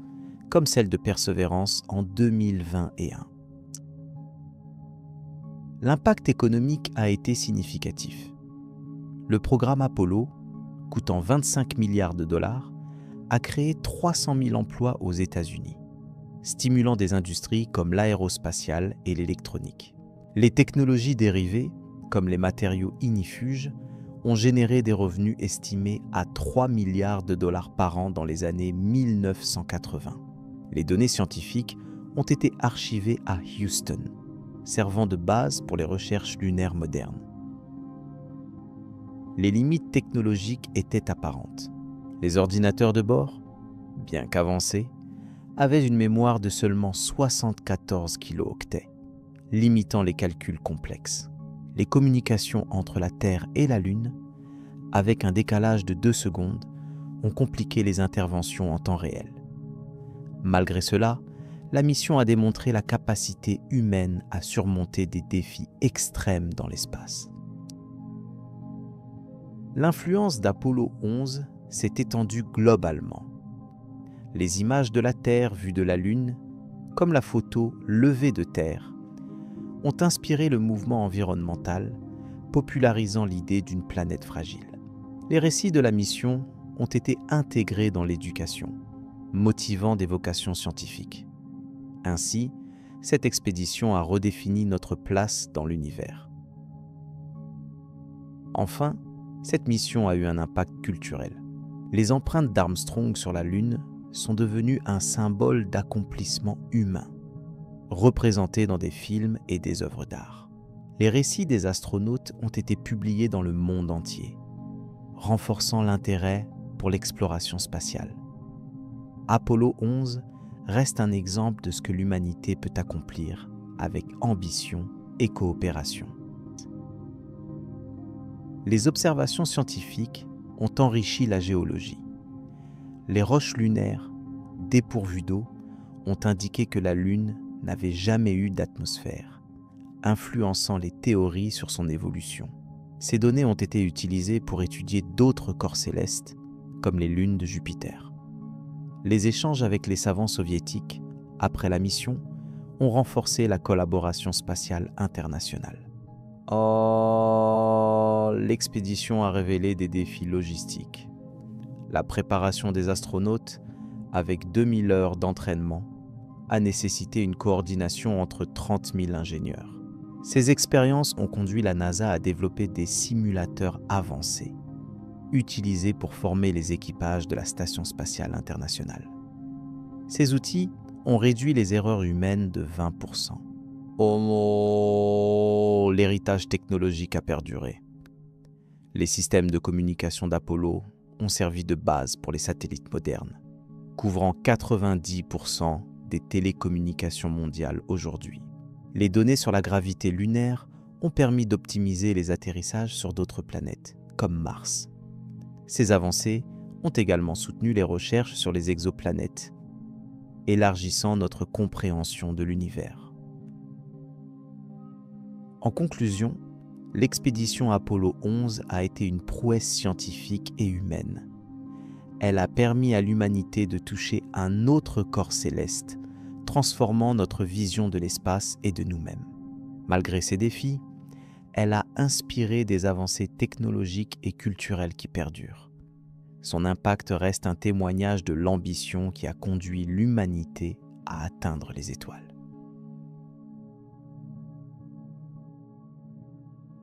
comme celle de Perseverance en 2021. L'impact économique a été significatif. Le programme Apollo, coûtant 25 milliards de dollars, a créé 300 000 emplois aux États-Unis, stimulant des industries comme l'aérospatiale et l'électronique. Les technologies dérivées, comme les matériaux ignifuges, ont généré des revenus estimés à 3 milliards de dollars par an dans les années 1980. Les données scientifiques ont été archivées à Houston, servant de base pour les recherches lunaires modernes. Les limites technologiques étaient apparentes. Les ordinateurs de bord, bien qu'avancés, avaient une mémoire de seulement 74 kilooctets, limitant les calculs complexes. Les communications entre la Terre et la Lune, avec un décalage de 2 secondes, ont compliqué les interventions en temps réel. Malgré cela, la mission a démontré la capacité humaine à surmonter des défis extrêmes dans l'espace. L'influence d'Apollo 11 s'est étendue globalement. Les images de la Terre vues de la Lune, comme la photo Lever de terre, ont inspiré le mouvement environnemental, popularisant l'idée d'une planète fragile. Les récits de la mission ont été intégrés dans l'éducation, motivant des vocations scientifiques. Ainsi, cette expédition a redéfini notre place dans l'univers. Enfin, cette mission a eu un impact culturel. Les empreintes d'Armstrong sur la Lune sont devenues un symbole d'accomplissement humain, représenté dans des films et des œuvres d'art. Les récits des astronautes ont été publiés dans le monde entier, renforçant l'intérêt pour l'exploration spatiale. Apollo 11 reste un exemple de ce que l'humanité peut accomplir avec ambition et coopération. Les observations scientifiques ont enrichi la géologie. Les roches lunaires, dépourvues d'eau, ont indiqué que la Lune n'avait jamais eu d'atmosphère, influençant les théories sur son évolution. Ces données ont été utilisées pour étudier d'autres corps célestes, comme les lunes de Jupiter. Les échanges avec les savants soviétiques, après la mission, ont renforcé la collaboration spatiale internationale. L'expédition a révélé des défis logistiques. La préparation des astronautes, avec 2000 heures d'entraînement, a nécessité une coordination entre 30 000 ingénieurs. Ces expériences ont conduit la NASA à développer des simulateurs avancés, utilisés pour former les équipages de la Station spatiale internationale. Ces outils ont réduit les erreurs humaines de 20%. L'héritage technologique a perduré. Les systèmes de communication d'Apollo ont servi de base pour les satellites modernes, couvrant 90% des télécommunications mondiales aujourd'hui. Les données sur la gravité lunaire ont permis d'optimiser les atterrissages sur d'autres planètes, comme Mars. Ces avancées ont également soutenu les recherches sur les exoplanètes, élargissant notre compréhension de l'univers. En conclusion, l'expédition Apollo 11 a été une prouesse scientifique et humaine. Elle a permis à l'humanité de toucher un autre corps céleste, transformant notre vision de l'espace et de nous-mêmes. Malgré ces défis, elle a inspiré des avancées technologiques et culturelles qui perdurent. Son impact reste un témoignage de l'ambition qui a conduit l'humanité à atteindre les étoiles.